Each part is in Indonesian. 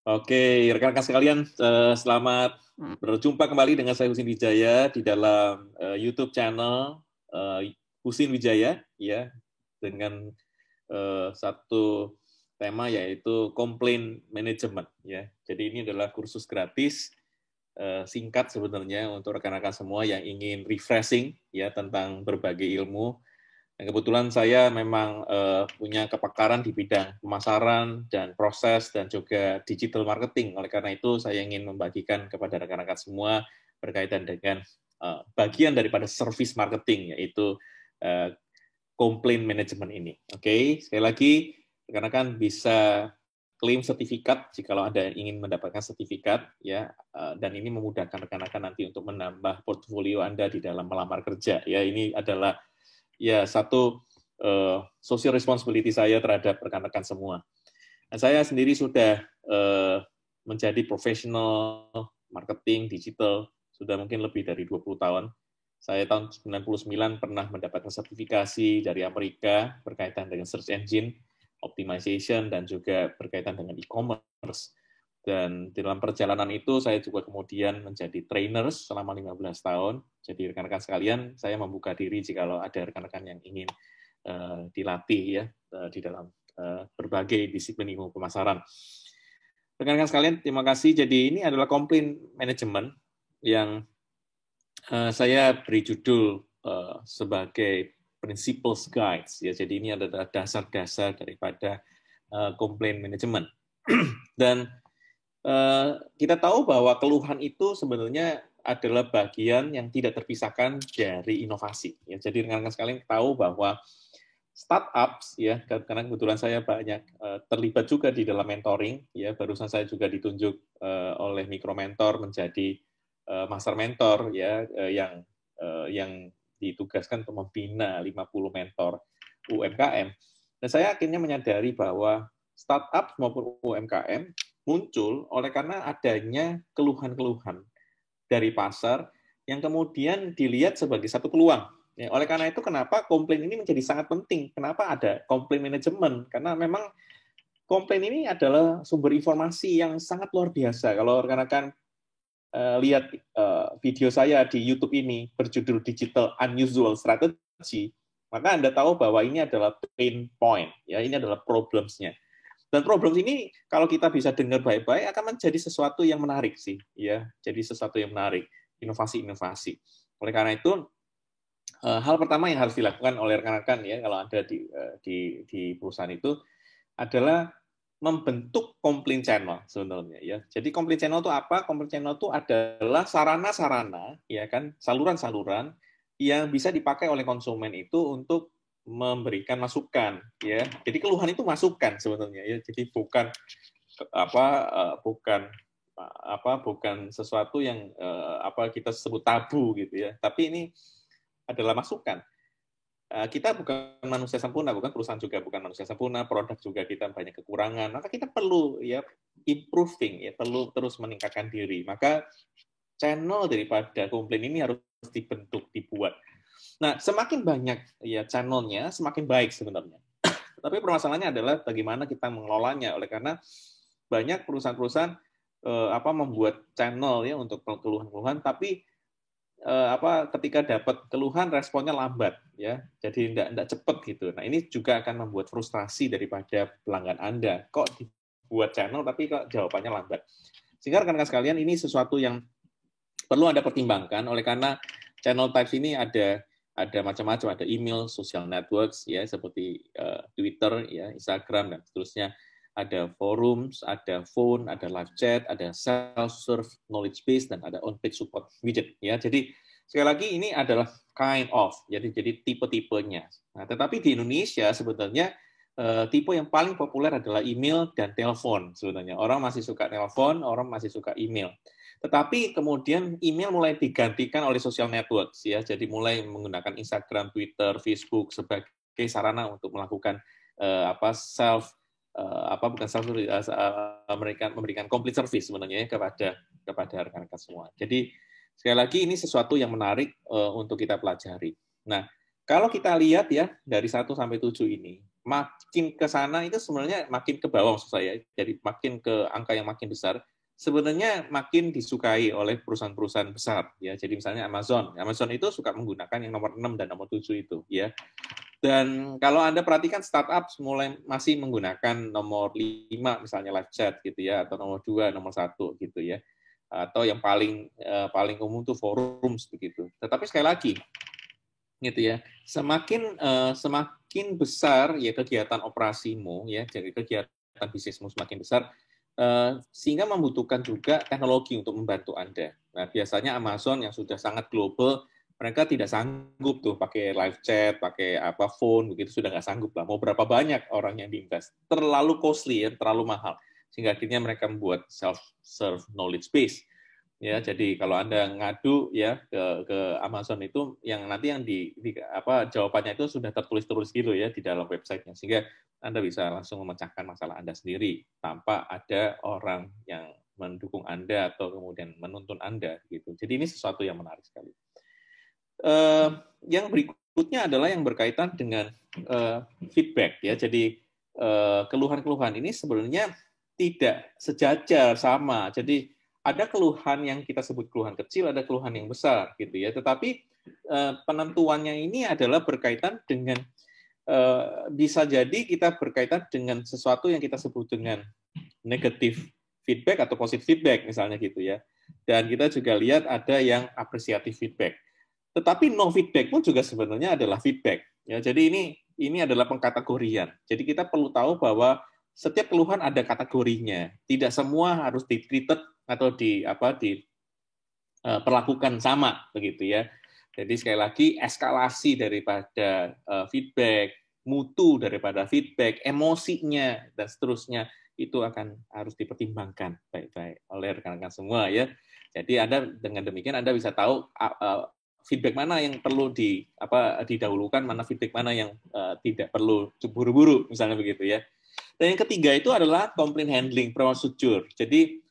Oke, rekan-rekan sekalian, selamat berjumpa kembali dengan saya Husin Wijaya di dalam YouTube channel Husin Wijaya, ya, dengan satu tema yaitu complaint management, ya. Jadi ini adalah kursus gratis singkat sebenarnya untuk rekan-rekan semua yang ingin refreshing, ya, tentang berbagai ilmu. Dan kebetulan saya memang punya kepakaran di bidang pemasaran dan proses dan juga digital marketing. Oleh karena itu, saya ingin membagikan kepada rekan-rekan semua berkaitan dengan bagian daripada service marketing, yaitu complaint management ini. Oke, sekali lagi, rekan-rekan bisa klaim sertifikat jika Anda ingin mendapatkan sertifikat, ya, dan ini memudahkan rekan-rekan nanti untuk menambah portfolio Anda di dalam melamar kerja. Ya, ini adalah ya satu social responsibility saya terhadap rekan-rekan semua. Nah, saya sendiri sudah menjadi profesional marketing digital sudah mungkin lebih dari 20 tahun. Saya tahun 99 pernah mendapatkan sertifikasi dari Amerika berkaitan dengan search engine optimization dan juga berkaitan dengan e-commerce. Dan dalam perjalanan itu saya juga kemudian menjadi trainer selama 15 tahun. Jadi rekan-rekan sekalian, saya membuka diri jika ada rekan-rekan yang ingin dilatih ya di dalam berbagai disiplin ilmu pemasaran. Rekan-rekan sekalian, terima kasih. Jadi ini adalah complaint management yang saya beri judul sebagai principles guides. Ya, jadi ini adalah dasar-dasar daripada complaint management. Dan kita tahu bahwa keluhan itu sebenarnya adalah bagian yang tidak terpisahkan dari inovasi. Ya, jadi rekan-rekan sekalian tahu bahwa startups, ya, karena kebetulan saya banyak terlibat juga di dalam mentoring. Ya, barusan saya juga ditunjuk oleh Micro Mentor menjadi master mentor, ya, yang ditugaskan untuk membina 50 mentor UMKM. Dan saya akhirnya menyadari bahwa startup maupun UMKM muncul oleh karena adanya keluhan-keluhan dari pasar yang kemudian dilihat sebagai satu peluang. Ya, oleh karena itu, kenapa komplain ini menjadi sangat penting? Kenapa ada komplain manajemen? Karena memang komplain ini adalah sumber informasi yang sangat luar biasa. Kalau rekan-rekan lihat video saya di YouTube ini berjudul Digital Unusual Strategy, maka Anda tahu bahwa ini adalah pain point. Ya, ini adalah problems-nya. Dan problem ini kalau kita bisa dengar baik-baik akan menjadi sesuatu yang menarik sih, ya. Jadi sesuatu yang menarik, inovasi-inovasi. Oleh karena itu, hal pertama yang harus dilakukan oleh rekan-rekan ya kalau ada di perusahaan itu adalah membentuk complaint channel sebenarnya ya. Jadi complaint channel itu apa? Complaint channel itu adalah sarana-sarana ya kan, saluran-saluran yang bisa dipakai oleh konsumen itu untuk memberikan masukan ya. Jadi keluhan itu masukan sebenarnya ya. Jadi bukan bukan sesuatu yang kita sebut tabu gitu ya. Tapi ini adalah masukan. Kita bukan manusia sempurna, bukan perusahaan juga bukan manusia sempurna, produk juga kita banyak kekurangan. Maka kita perlu ya improving ya, perlu terus meningkatkan diri. Maka channel daripada komplain ini harus dibentuk, dibuat. Nah, semakin banyak ya channelnya, semakin baik sebenarnya. Tapi permasalahannya adalah bagaimana kita mengelolanya. Oleh karena banyak perusahaan-perusahaan membuat channel ya untuk keluhan-keluhan, tapi ketika dapat keluhan responnya lambat ya, jadi tidak cepat gitu. Nah, ini juga akan membuat frustrasi daripada pelanggan Anda. Kok dibuat channel tapi kok jawabannya lambat. Sehingga rekan-rekan sekalian, ini sesuatu yang perlu Anda pertimbangkan. Oleh karena channel types ini ada macam-macam, ada email, social networks ya seperti Twitter ya, Instagram dan seterusnya. Ada forums, ada phone, ada live chat, ada self-serve knowledge base, dan ada on-page support widget. Ya, jadi sekali lagi ini adalah kind of, jadi tipe-tipenya. Nah, tetapi di Indonesia sebenarnya tipe yang paling populer adalah email dan telepon. Sebenarnya orang masih suka telepon, orang masih suka email. Tetapi kemudian email mulai digantikan oleh social networks ya, jadi mulai menggunakan Instagram, Twitter, Facebook sebagai sarana untuk melakukan memberikan complete service sebenarnya ya, kepada rekan-rekan semua. Jadi sekali lagi ini sesuatu yang menarik untuk kita pelajari. Nah, kalau kita lihat ya dari 1 sampai 7 ini, makin ke sana itu sebenarnya makin ke bawah maksud saya. Jadi makin ke angka yang makin besar, sebenarnya makin disukai oleh perusahaan-perusahaan besar ya. Jadi misalnya Amazon itu suka menggunakan yang nomor 6 dan nomor 7 itu ya. Dan kalau Anda perhatikan startup mulai masih menggunakan nomor 5 misalnya live chat gitu ya, atau nomor 2, nomor 1 gitu ya. Atau yang paling umum tuh forums begitu. Tetapi sekali lagi gitu ya, semakin besar ya kegiatan operasimu ya, jadi kegiatan bisnismu semakin besar, sehingga membutuhkan juga teknologi untuk membantu Anda. Nah, biasanya Amazon yang sudah sangat global, mereka tidak sanggup tuh pakai live chat, pakai apa phone begitu, sudah nggak sanggup lah. Mau berapa banyak orang yang diinvest, terlalu costly ya, terlalu mahal, sehingga akhirnya mereka membuat self-serve knowledge base. Ya, jadi kalau Anda ngadu ya ke Amazon itu yang nanti yang jawabannya itu sudah tertulis gitu ya di dalam websitenya, sehingga Anda bisa langsung memecahkan masalah Anda sendiri tanpa ada orang yang mendukung Anda atau kemudian menuntun Anda gitu. Jadi ini sesuatu yang menarik sekali. Yang berikutnya adalah yang berkaitan dengan feedback ya. Jadi keluhan-keluhan ini sebenarnya tidak sejajar sama. Jadi ada keluhan yang kita sebut keluhan kecil, ada keluhan yang besar gitu ya. Tetapi penentuannya ini adalah berkaitan dengan bisa jadi kita berkaitan dengan sesuatu yang kita sebut dengan negatif feedback atau positive feedback misalnya gitu ya. Dan kita juga lihat ada yang apresiatif feedback. Tetapi no feedback pun juga sebenarnya adalah feedback. Ya, jadi ini adalah pengkategorian. Jadi kita perlu tahu bahwa setiap keluhan ada kategorinya. Tidak semua harus di-treated atau diperlakukan sama begitu ya. Jadi sekali lagi eskalasi daripada feedback, mutu daripada feedback, emosinya dan seterusnya itu harus dipertimbangkan baik-baik oleh rekan-rekan semua ya. Jadi dengan demikian Anda bisa tahu feedback mana yang perlu didahulukan, mana feedback mana yang tidak perlu buru-buru misalnya begitu ya. Dan yang ketiga itu adalah complaint handling, prosedur. Jadi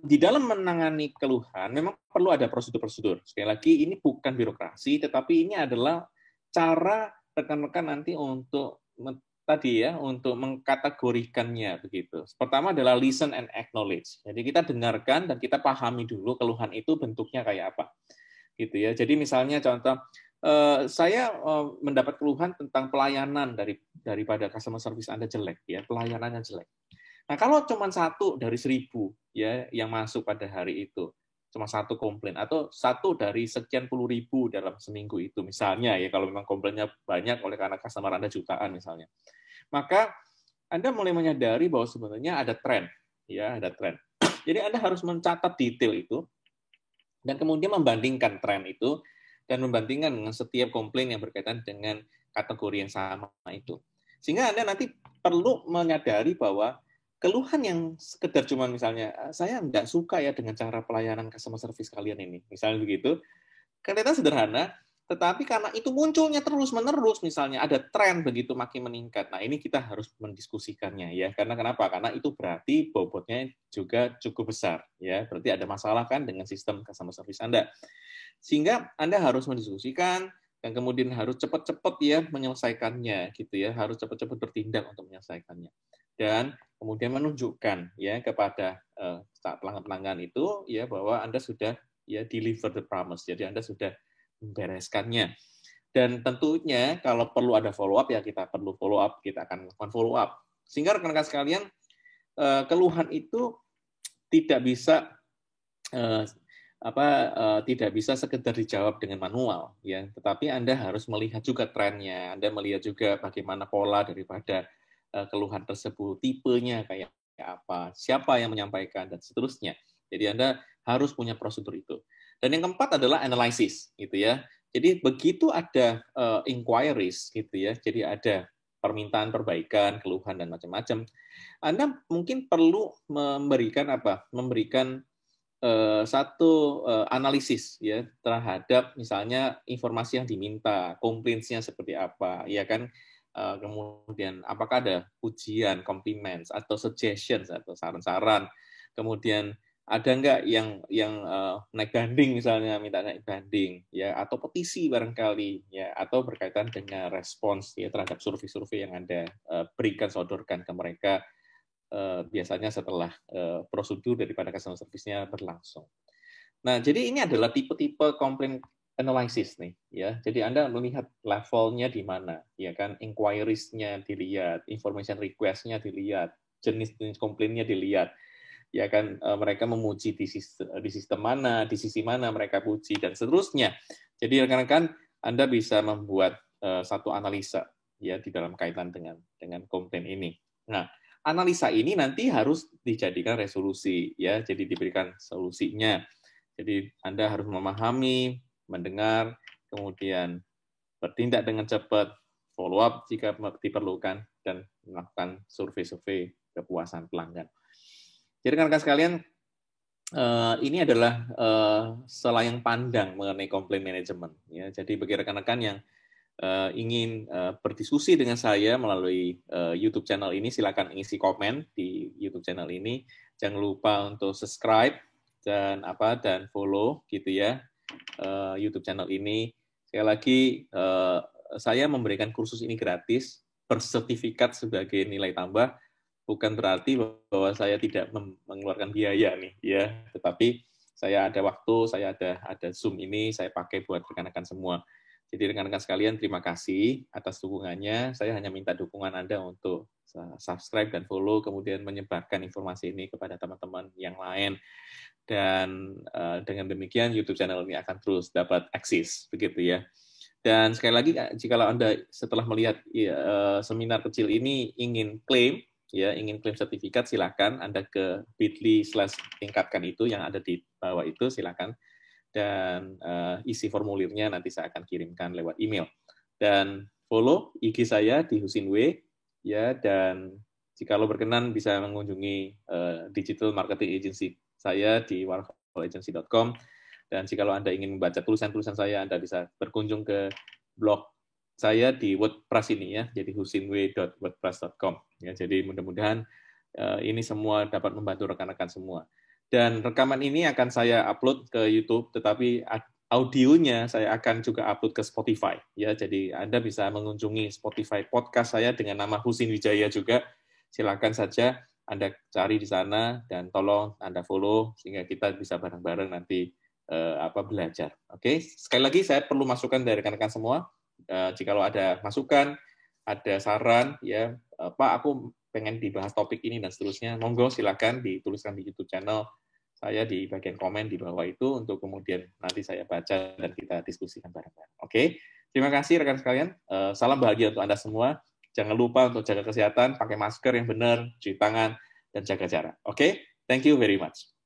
di dalam menangani keluhan memang perlu ada prosedur-prosedur. Sekali lagi ini bukan birokrasi, tetapi ini adalah cara rekan-rekan nanti untuk untuk mengkategorikannya begitu. Pertama adalah listen and acknowledge. Jadi kita dengarkan dan kita pahami dulu keluhan itu bentuknya kayak apa. Gitu ya. Jadi misalnya contoh saya mendapat keluhan tentang pelayanan daripada customer service Anda jelek ya, pelayanannya jelek. Nah, kalau cuma 1 dari 1.000 ya yang masuk pada hari itu, cuma 1 komplain atau 1 dari sekian puluh ribu dalam seminggu itu misalnya ya, kalau memang komplainnya banyak oleh karena customer Anda jutaan misalnya. Maka Anda mulai menyadari bahwa sebenarnya ada tren, ya, ada tren. Jadi Anda harus mencatat detail itu dan kemudian membandingkan tren itu dan membandingkan dengan setiap komplain yang berkaitan dengan kategori yang sama itu. Sehingga Anda nanti perlu menyadari bahwa keluhan yang sekedar cuma misalnya saya nggak suka ya dengan cara pelayanan customer service kalian ini, misalnya begitu, kelihatan sederhana, tetapi karena itu munculnya terus-menerus, misalnya ada tren begitu makin meningkat. Nah, ini kita harus mendiskusikannya ya. Karena kenapa? Karena itu berarti bobotnya juga cukup besar ya. Berarti ada masalah kan dengan sistem customer service Anda. Sehingga Anda harus mendiskusikan dan kemudian harus cepat-cepat ya menyelesaikannya gitu ya. Harus cepat-cepat bertindak untuk menyelesaikannya. Dan kemudian menunjukkan ya kepada pelanggan-pelanggan itu ya bahwa Anda sudah ya deliver the promise. Jadi Anda sudah membereskannya. Dan tentunya kalau perlu ada follow up ya kita perlu follow up, kita akan melakukan follow up. Sehingga rekan-rekan sekalian keluhan itu tidak bisa tidak bisa sekedar dijawab dengan manual ya, tetapi Anda harus melihat juga trennya, Anda melihat juga bagaimana pola daripada keluhan tersebut, tipenya kayak apa, siapa yang menyampaikan dan seterusnya. Jadi Anda harus punya prosedur itu. Dan yang keempat adalah analysis, gitu ya. Jadi begitu ada inquiries, gitu ya. Jadi ada permintaan perbaikan, keluhan dan macam-macam. Anda mungkin perlu memberikan satu analisis ya terhadap misalnya informasi yang diminta, komplainnya seperti apa, ya kan. Kemudian apakah ada pujian, compliments atau suggestions atau saran-saran. Kemudian ada nggak yang naik banding misalnya, minta naik banding ya, atau petisi barangkali ya, atau berkaitan dengan respons ya terhadap survei-survei yang Anda berikan, sodorkan ke mereka biasanya setelah prosedur daripada customer service-nya berlangsung. Nah, jadi ini adalah tipe-tipe complaint analysis nih ya. Jadi Anda melihat levelnya di mana, ya kan, inquiries-nya dilihat, information request-nya dilihat, jenis-jenis komplainnya dilihat. Ya kan, mereka memuji di sistem mana, di sisi mana mereka puji, dan seterusnya. Jadi rekan-rekan, Anda bisa membuat satu analisa ya di dalam kaitan dengan komplain ini. Nah, analisa ini nanti harus dijadikan resolusi ya, jadi diberikan solusinya. Jadi Anda harus memahami, mendengar, kemudian bertindak dengan cepat, follow up jika diperlukan, dan melakukan survei-survei kepuasan pelanggan. Jadi rekan-rekan sekalian, ini adalah selayang pandang mengenai komplain management. Ya. Jadi bagi rekan-rekan yang ingin berdiskusi dengan saya melalui YouTube channel ini, silakan isi komen di YouTube channel ini. Jangan lupa untuk subscribe dan follow gitu ya YouTube channel ini. Sekali lagi, saya memberikan kursus ini gratis, bersertifikat sebagai nilai tambah. Bukan berarti bahwa saya tidak mengeluarkan biaya nih ya, tetapi saya ada waktu, saya ada Zoom ini saya pakai buat rekan-rekan semua. Jadi rekan-rekan sekalian, terima kasih atas dukungannya. Saya hanya minta dukungan Anda untuk subscribe dan follow, kemudian menyebarkan informasi ini kepada teman-teman yang lain. Dan dengan demikian YouTube channel ini akan terus dapat eksis, begitu ya. Dan sekali lagi, jika Anda setelah melihat seminar kecil ini ingin klaim sertifikat, silakan Anda ke bit.ly/tingkatkan itu yang ada di bawah itu, silakan. Dan isi formulirnya nanti saya akan kirimkan lewat email. Dan follow IG saya di Husin W, ya, dan jika lo berkenan bisa mengunjungi digital marketing agency saya di waterfallagency.com. Dan jika Anda ingin membaca tulisan-tulisan saya, Anda bisa berkunjung ke blog saya di WordPress ini ya, jadi husinw.wordpress.com. Ya, jadi mudah-mudahan ini semua dapat membantu rekan-rekan semua. Dan rekaman ini akan saya upload ke YouTube, tetapi audionya saya akan juga upload ke Spotify. Ya, jadi Anda bisa mengunjungi Spotify podcast saya dengan nama Husin Wijaya juga. Silakan saja Anda cari di sana dan tolong Anda follow sehingga kita bisa bareng-bareng nanti belajar. Oke, sekali lagi saya perlu masukan dari rekan-rekan semua. Jika ada masukan, ada saran, ya Pak, aku pengen dibahas topik ini dan seterusnya, monggo silakan dituliskan di YouTube channel saya di bagian komen di bawah itu untuk kemudian nanti saya baca dan kita diskusikan bareng-bareng. Oke, terima kasih rekan sekalian. Salam bahagia untuk Anda semua. Jangan lupa untuk jaga kesehatan, pakai masker yang benar, cuci tangan, dan jaga jarak. Oke, thank you very much.